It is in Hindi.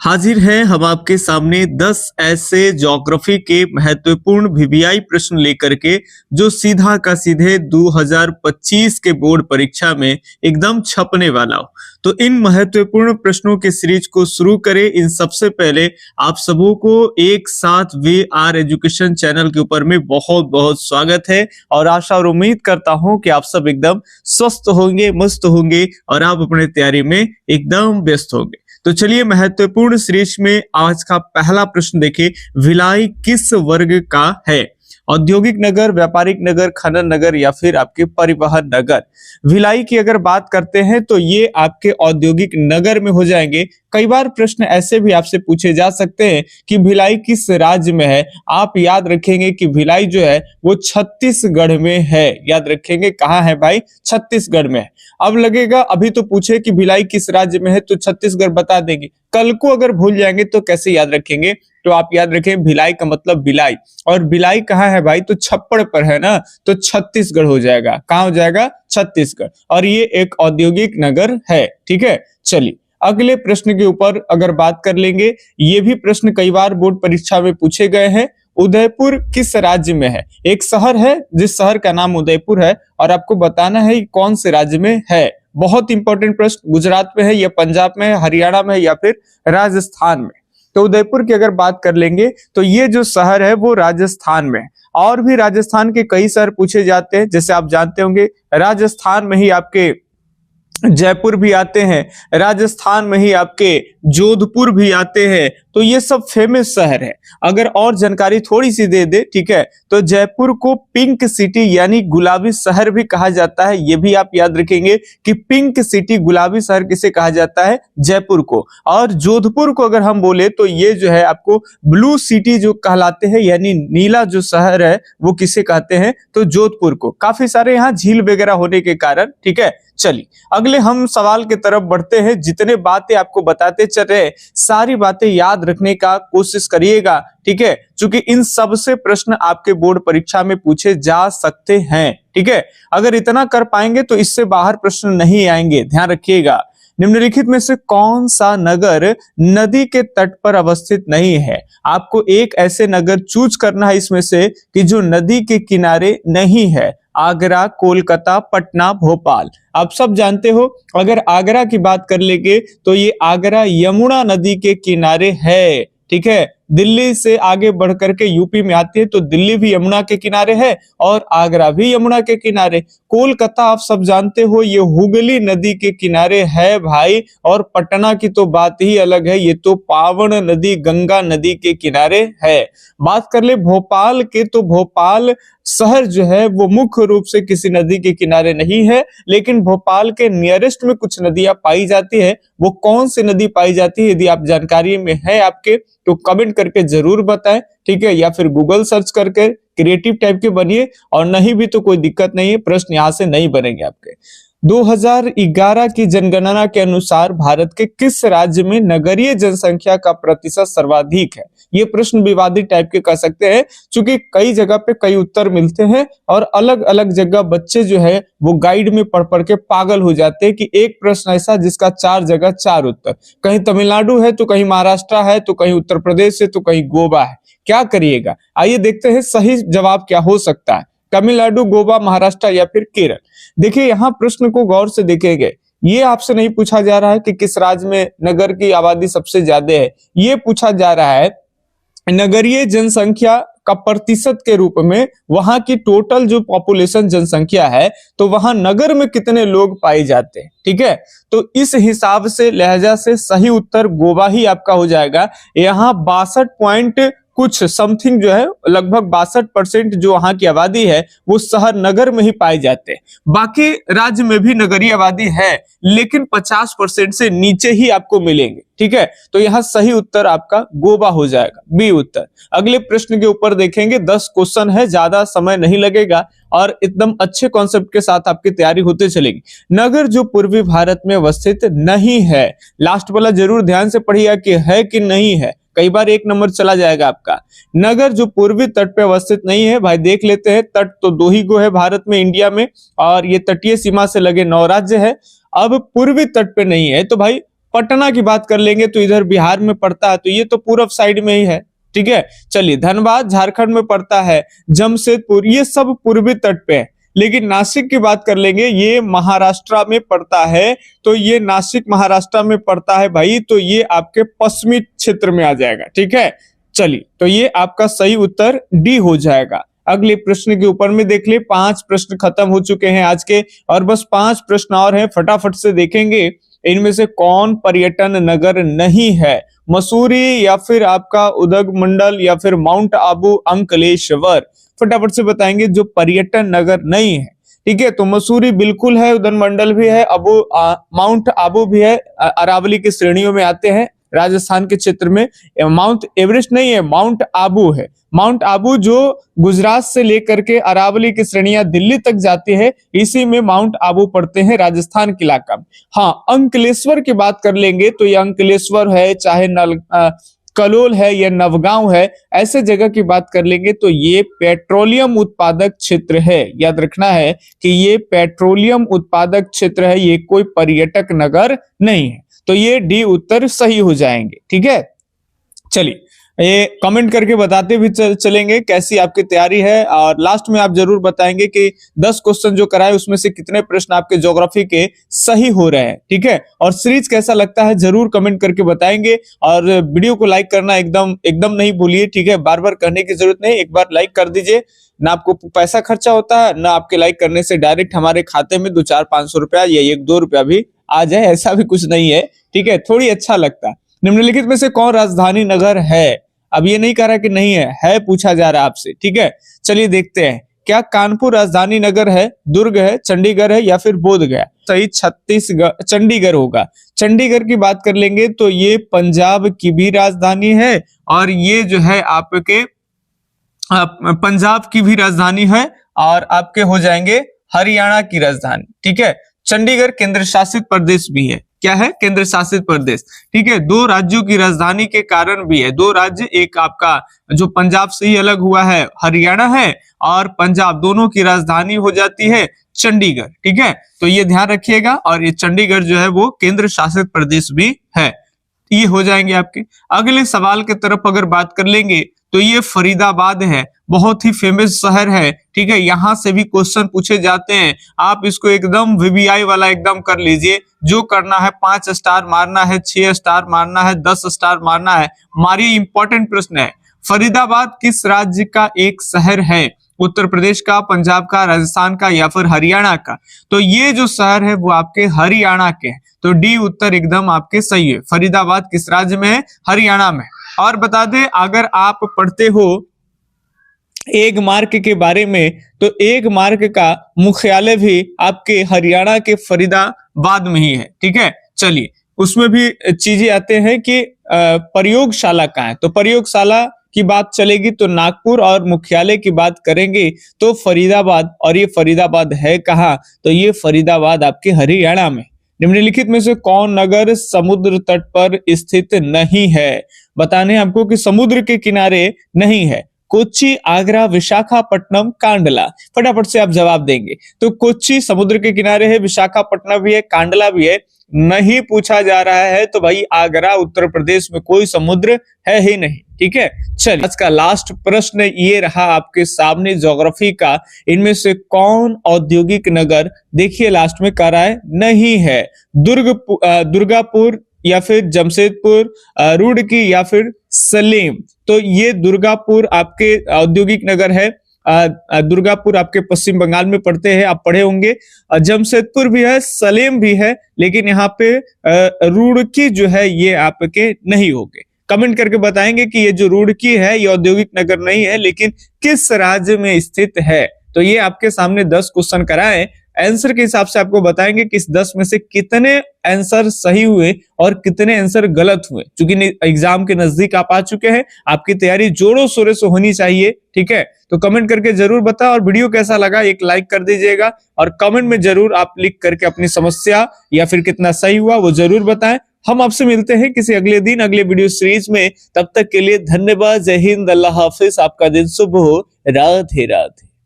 हाजिर हैं हम आपके सामने 10 ऐसे ज्योग्राफी के महत्वपूर्ण वीवीआई प्रश्न लेकर के जो सीधा का सीधे 2025 के बोर्ड परीक्षा में एकदम छपने वाला हो। तो इन महत्वपूर्ण प्रश्नों के सीरीज को शुरू करें। इन सबसे पहले आप सबों को एक साथ वी आर एजुकेशन चैनल के ऊपर में बहुत बहुत स्वागत है और आशा और उम्मीद करता हूं कि आप सब एकदम स्वस्थ होंगे, मस्त होंगे और आप अपने तैयारी में एकदम व्यस्त होंगे। तो चलिए महत्वपूर्ण सीरीज में आज का पहला प्रश्न देखिए, भिलाई किस वर्ग का है? औद्योगिक नगर, व्यापारिक नगर, खनन नगर या फिर आपके परिवहन नगर। भिलाई की अगर बात करते हैं तो ये आपके औद्योगिक नगर में हो जाएंगे। कई बार प्रश्न ऐसे भी आपसे पूछे जा सकते हैं कि भिलाई किस राज्य में है। आप याद रखेंगे कि भिलाई जो है वो छत्तीसगढ़ में है। याद रखेंगे कहाँ है भाई? छत्तीसगढ़ में है। अब लगेगा अभी तो पूछे कि भिलाई किस राज्य में है तो छत्तीसगढ़ बता देंगे, कल को अगर भूल जाएंगे तो कैसे याद रखेंगे? तो आप याद रखें भिलाई का मतलब भिलाई, और भिलाई कहाँ है भाई? तो छप्पड़ पर है ना, तो छत्तीसगढ़ हो जाएगा। कहाँ हो जाएगा? छत्तीसगढ़। और ये एक औद्योगिक नगर है। ठीक है, चलिए अगले प्रश्न के ऊपर अगर बात कर लेंगे। ये भी प्रश्न कई बार बोर्ड परीक्षा में पूछे गए हैं। उदयपुर किस राज्य में है? एक शहर है जिस शहर का नाम उदयपुर है और आपको बताना है कौन से राज्य में है। बहुत इंपॉर्टेंट प्रश्न। गुजरात में है या पंजाब में है, हरियाणा में है या फिर राजस्थान में? तो उदयपुर की अगर बात कर लेंगे तो ये जो शहर है वो राजस्थान में है। और भी राजस्थान के कई शहर पूछे जाते हैं, जैसे आप जानते होंगे राजस्थान में ही आपके जयपुर भी आते हैं, राजस्थान में ही आपके जोधपुर भी आते हैं। तो ये सब फेमस शहर है। अगर और जानकारी थोड़ी सी दे दे, ठीक है, तो जयपुर को पिंक सिटी यानी गुलाबी शहर भी कहा जाता है। ये भी आप याद रखेंगे कि पिंक सिटी, गुलाबी शहर किसे कहा जाता है? जयपुर को। और जोधपुर को अगर हम बोले तो ये जो है आपको ब्लू सिटी जो कहलाते हैं, यानी नीला जो शहर है वो किसे कहते हैं? तो जोधपुर को। काफी सारे यहाँ झील वगैरह होने के कारण। ठीक है, चलिए अगले हम सवाल की तरफ बढ़ते हैं। जितने बातें आपको बताते चल रहे सारी बातें याद रखने का कोशिश करिएगा। ठीक है, क्योंकि इन सब से प्रश्न आपके बोर्ड परीक्षा में पूछे जा सकते हैं। ठीक है, अगर इतना कर पाएंगे तो इससे बाहर प्रश्न नहीं आएंगे, ध्यान रखिएगा। निम्नलिखित में से कौन सा नगर नदी के तट पर अवस्थित नहीं है? आपको एक ऐसे नगर चूज करना है इसमें से कि जो नदी के किनारे नहीं है। आगरा, कोलकाता, पटना, भोपाल। आप सब जानते हो अगर आगरा की बात कर लेंगे तो ये आगरा यमुना नदी के किनारे है। ठीक है, दिल्ली से आगे बढ़ करके यूपी में आती है तो दिल्ली भी यमुना के किनारे है और आगरा भी यमुना के किनारे। कोलकाता आप सब जानते हो ये हुगली नदी के किनारे है भाई। और पटना की तो बात ही अलग है, ये तो पावन नदी गंगा नदी के किनारे है। बात कर ले भोपाल के, तो भोपाल शहर जो है वो मुख्य रूप से किसी नदी के किनारे नहीं है, लेकिन भोपाल के नियरेस्ट में कुछ नदियां पाई जाती है। वो कौन सी नदी पाई जाती है? यदि आप जानकारी में है आपके तो कमेंट करके जरूर बताएं। ठीक है, या फिर गूगल सर्च करके क्रिएटिव टाइप के बनिए, और नहीं भी तो कोई दिक्कत नहीं है, प्रश्न यहां से नहीं बनेंगे आपके। 2011 की जनगणना के अनुसार भारत के किस राज्य में नगरीय जनसंख्या का प्रतिशत सर्वाधिक है? ये प्रश्न विवादित टाइप के कह सकते हैं, क्योंकि कई जगह पे कई उत्तर मिलते हैं और अलग अलग जगह बच्चे जो है वो गाइड में पढ़ पढ़ के पागल हो जाते हैं कि एक प्रश्न ऐसा जिसका 4 जगह 4 उत्तर, कहीं तमिलनाडु है तो कहीं महाराष्ट्र है तो कहीं उत्तर प्रदेश है तो कहीं गोवा है। क्या करिएगा? आइए देखते हैं सही जवाब क्या हो सकता है। तमिलनाडु, गोवा, महाराष्ट्र या फिर केरल। देखिए यहाँ प्रश्न को गौर से देखेंगे। ये आपसे नहीं पूछा जा रहा है कि किस राज्य में नगर की आबादी सबसे ज्यादा है, ये पूछा जा रहा है नगरीय जनसंख्या का प्रतिशत के रूप में वहां की टोटल जो पॉपुलेशन जनसंख्या है तो वहां नगर में कितने लोग पाए जाते हैं। ठीक है, तो इस हिसाब से लहजा से सही उत्तर गोवा ही आपका हो जाएगा। यहाँ 62 पॉइंट कुछ समथिंग जो है, लगभग 62% जो वहां की आबादी है वो शहर नगर में ही पाए जाते हैं। बाकी राज्य में भी नगरीय आबादी है लेकिन 50% से नीचे ही आपको मिलेंगे। ठीक है, तो यहाँ सही उत्तर आपका गोवा हो जाएगा, बी उत्तर। अगले प्रश्न के ऊपर देखेंगे। 10 क्वेश्चन है, ज्यादा समय नहीं लगेगा और एकदम अच्छे कॉन्सेप्ट के साथ आपकी तैयारी होते चलेगी। नगर जो पूर्वी भारत में अवस्थित नहीं है, लास्ट वाला जरूर ध्यान से पढ़िएगा कि है कि नहीं है, कई बार 1 नंबर चला जाएगा आपका। नगर जो पूर्वी तट पे अवस्थित नहीं है, भाई देख लेते हैं। तट तो 2 ही गो है भारत में, इंडिया में, और ये तटीय सीमा से लगे 9 राज्य है। अब पूर्वी तट पे नहीं है तो भाई पटना की बात कर लेंगे तो इधर बिहार में पड़ता है, तो ये तो पूरब साइड में ही है, ठीक है। चलिए, धनबाद झारखंड में पड़ता है, जमशेदपुर ये सब पूर्वी तट पे है। लेकिन नासिक की बात कर लेंगे, ये महाराष्ट्र में पड़ता है, तो ये नासिक महाराष्ट्र में पड़ता है भाई, तो ये आपके पश्चिमी क्षेत्र में आ जाएगा, ठीक है। चलिए, तो ये आपका सही उत्तर डी हो जाएगा। अगले प्रश्न के ऊपर में देख ले, 5 प्रश्न खत्म हो चुके हैं आज के, और बस 5 प्रश्न और हैं, फटाफट से देखेंगे। इनमें से कौन पर्यटन नगर नहीं है? मसूरी या फिर आपका उदगमंडल या फिर माउंट आबू अंकलेश्वर? फटाफट से बताएंगे जो पर्यटन नगर नहीं है, ठीक है। तो मसूरी बिल्कुल है, उदगमंडल भी है, माउंट आबू भी है, अरावली की श्रेणियों में आते हैं राजस्थान के क्षेत्र में। माउंट एवरेस्ट नहीं है, माउंट आबू है। माउंट आबू जो गुजरात से लेकर के अरावली की श्रेणियां दिल्ली तक जाती है, इसी में माउंट आबू पड़ते हैं, राजस्थान के इलाका में। हाँ, अंकलेश्वर की बात कर लेंगे तो ये अंकलेश्वर है, चाहे कलोल है या नवगांव है, ऐसे जगह की बात कर लेंगे तो ये पेट्रोलियम उत्पादक क्षेत्र है। याद रखना है कि ये पेट्रोलियम उत्पादक क्षेत्र है, ये कोई पर्यटक नगर नहीं है। तो ये डी उत्तर सही हो जाएंगे, ठीक है। चलिए, ये कमेंट करके बताते भी चलेंगे कैसी आपकी तैयारी है, और लास्ट में आप जरूर बताएंगे कि 10 क्वेश्चन जो कराए उसमें से कितने प्रश्न आपके ज्योग्राफी के सही हो रहे हैं, ठीक है। और सीरीज कैसा लगता है जरूर कमेंट करके बताएंगे, और वीडियो को लाइक करना एकदम नहीं भूलिए, ठीक है। बार बार करने की जरूरत नहीं, एक बार लाइक कर दीजिए, ना आपको पैसा खर्चा होता है, ना आपके लाइक करने से डायरेक्ट हमारे खाते में 2-4-500 रुपया या 1-2 रुपया भी आ जाए, ऐसा भी कुछ नहीं है, ठीक है। थोड़ी अच्छा लगता है। निम्नलिखित में से कौन राजधानी नगर है? अब ये नहीं कह रहा कि नहीं है पूछा जा रहा है आपसे, ठीक है। चलिए देखते हैं, क्या कानपुर राजधानी नगर है, दुर्ग है, चंडीगढ़ है या फिर बोधगया? सही छत्तीसगढ़, चंडीगढ़ होगा। चंडीगढ़ की बात कर लेंगे तो ये पंजाब की भी राजधानी है, और ये जो है आपके पंजाब की भी राजधानी है, और आपके हो जाएंगे हरियाणा की राजधानी, ठीक है। चंडीगढ़ केंद्र शासित प्रदेश भी है। क्या है? केंद्र शासित प्रदेश, ठीक है। 2 राज्यों की राजधानी के कारण भी है। 2 राज्य, एक आपका जो पंजाब से ही अलग हुआ है हरियाणा है, और पंजाब, दोनों की राजधानी हो जाती है चंडीगढ़, ठीक है। तो ये ध्यान रखिएगा, और ये चंडीगढ़ जो है वो केंद्र शासित प्रदेश भी है। ये हो जाएंगे आपके। अगले सवाल की तरफ अगर बात कर लेंगे तो ये फरीदाबाद है, बहुत ही फेमस शहर है, ठीक है। यहां से भी क्वेश्चन पूछे जाते हैं, आप इसको एकदम वीवीआई वाला एकदम कर लीजिए। जो करना है 5 स्टार मारना है, 6 स्टार मारना है, 10 स्टार मारना है, मारिए। इंपॉर्टेंट प्रश्न है, फरीदाबाद किस राज्य का एक शहर है? उत्तर प्रदेश का, पंजाब का, राजस्थान का या फिर हरियाणा का? तो ये जो शहर है वो आपके हरियाणा के हैं, तो डी उत्तर एकदम आपके सही है। फरीदाबाद किस राज्य में है? हरियाणा में। और बता दें, अगर आप पढ़ते हो एक मार्ग के बारे में, तो एक मार्ग का मुख्यालय भी आपके हरियाणा के फरीदाबाद में ही है, ठीक है। चलिए, उसमें भी चीजें आते हैं कि प्रयोगशाला कहाँ है, तो प्रयोगशाला की बात चलेगी तो नागपुर, और मुख्यालय की बात करेंगे तो फरीदाबाद। और ये फरीदाबाद है कहाँ? तो ये फरीदाबाद आपके हरियाणा में। निम्नलिखित में से कौन नगर समुद्र तट पर स्थित नहीं है? बताने आपको कि समुद्र के किनारे नहीं है। कोच्चि, आगरा, विशाखापट्टनम, कांडला? फटाफट से आप जवाब देंगे। तो कोच्चि समुद्र के किनारे है, विशाखापट्टनम भी है, कांडला भी है। नहीं पूछा जा रहा है तो भाई आगरा उत्तर प्रदेश में कोई समुद्र है ही नहीं, ठीक है। चलिए, आज का लास्ट प्रश्न ये रहा आपके सामने ज्योग्राफी का। इनमें से कौन औद्योगिक नगर, देखिए लास्ट में कह रहा है नहीं है। दुर्गापुर या फिर जमशेदपुर, रुड़की या फिर सलेम? तो ये दुर्गापुर आपके औद्योगिक नगर है। दुर्गापुर आपके पश्चिम बंगाल में पड़ते हैं, आप पढ़े होंगे। जमशेदपुर भी है, सलेम भी है, लेकिन यहाँ पे रुड़की जो है ये आपके नहीं होंगे। कमेंट करके बताएंगे कि ये जो रुड़की है ये औद्योगिक नगर नहीं है, लेकिन किस राज्य में स्थित है। तो ये आपके सामने 10 क्वेश्चन कराए, आंसर के हिसाब से आपको बताएंगे कि इस 10 में से कितने आंसर सही हुए और कितने आंसर गलत हुए। क्योंकि एग्जाम के नजदीक आप आ चुके हैं, आपकी तैयारी जोरों शोरों से होनी चाहिए, ठीक है। तो कमेंट करके जरूर बताओ, और वीडियो कैसा लगा एक लाइक कर दीजिएगा, और कमेंट में जरूर आप लिख करके अपनी समस्या या फिर कितना सही हुआ वो जरूर बताएं। हम आपसे मिलते हैं किसी अगले दिन अगले वीडियो सीरीज में। तब तक के लिए धन्यवाद। जय हिंद, अल्लाह हाफिज, आपका दिन शुभ हो। राधे राधे।